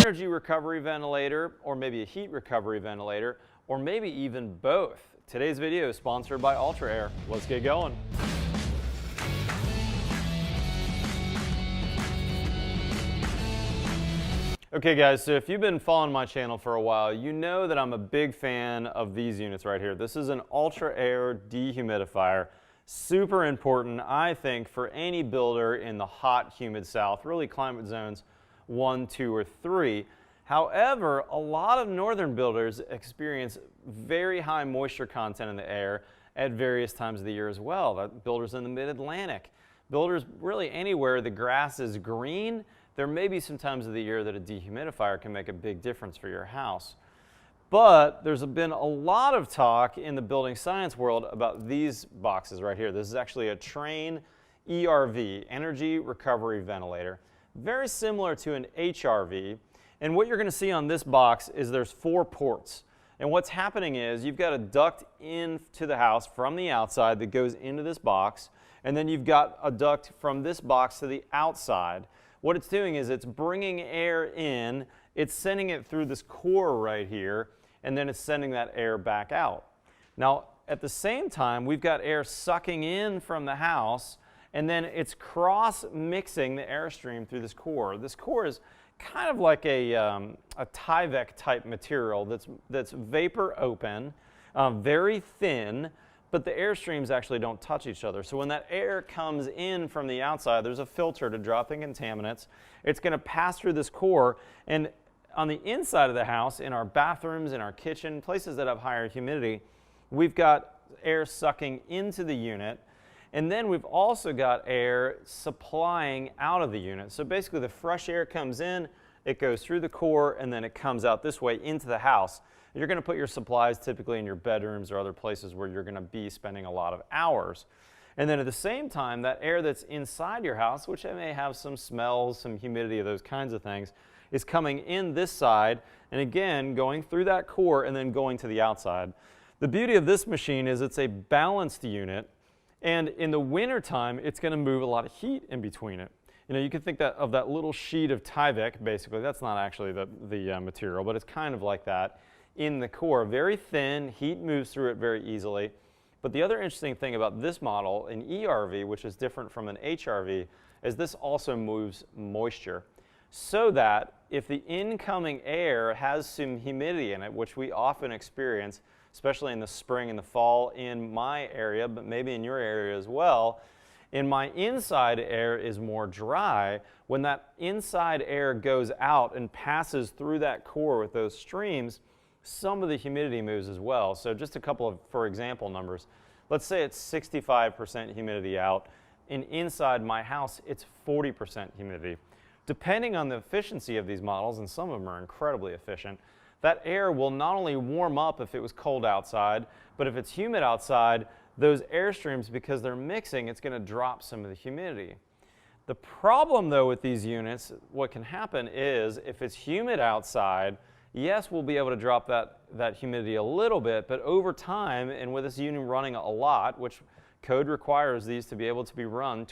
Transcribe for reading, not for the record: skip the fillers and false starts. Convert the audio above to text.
energy recovery ventilator, or maybe a heat recovery ventilator, or maybe even both. Today's video is sponsored by Ultra Air. Let's get going. Okay guys, so if you've been following my channel for a while, you know that I'm a big fan of these units right here. This is an Ultra Air dehumidifier. Super important, I think, for any builder in the hot, humid South, really climate zones 1, 2, or 3. However, a lot of northern builders experience very high moisture content in the air at various times of the year as well. Builders in the mid-Atlantic, builders really anywhere the grass is green. There may be some times of the year that a dehumidifier can make a big difference for your house. But there's been a lot of talk in the building science world about these boxes right here. This is actually a Trane ERV, Energy Recovery Ventilator. Very similar to an HRV. And what you're going to see on this box is there's 4 ports. And what's happening is you've got a duct into the house from the outside that goes into this box. And then you've got a duct from this box to the outside. What it's doing is it's bringing air in, it's sending it through this core right here, and then it's sending that air back out. Now, at the same time, we've got air sucking in from the house, and then it's cross-mixing the airstream through this core. This core is kind of like a Tyvek type material that's vapor open, very thin, but the air streams actually don't touch each other. So when that air comes in from the outside, there's a filter to drop in contaminants. It's going to pass through this core, and on the inside of the house, in our bathrooms, in our kitchen, places that have higher humidity, we've got air sucking into the unit, and then we've also got air supplying out of the unit. So basically the fresh air comes in, it goes through the core, and then it comes out this way into the house. You're going to put your supplies typically in your bedrooms or other places where you're going to be spending a lot of hours. And then at the same time, that air that's inside your house, which may have some smells, some humidity, those kinds of things, is coming in this side, and again, going through that core and then going to the outside. The beauty of this machine is it's a balanced unit, and in the wintertime, it's going to move a lot of heat in between it. You know, you can think of that little sheet of Tyvek, basically. That's not actually the material, but it's kind of like that. In the core, very thin, heat moves through it very easily. But the other interesting thing about this model, an ERV, which is different from an HRV, is this also moves moisture. So that if the incoming air has some humidity in it, which we often experience, especially in the spring and the fall in my area, but maybe in your area as well, and my inside air is more dry, when that inside air goes out and passes through that core with those streams, some of the humidity moves as well. So just a couple of, for example, numbers. Let's say it's 65% humidity out, and inside my house it's 40% humidity. Depending on the efficiency of these models, and some of them are incredibly efficient, that air will not only warm up if it was cold outside, but if it's humid outside, those air streams, because they're mixing, it's going to drop some of the humidity. The problem though with these units, what can happen is if it's humid outside, yes, we'll be able to drop that humidity a little bit, but over time, and with this unit running a lot, which code requires these to be able to be run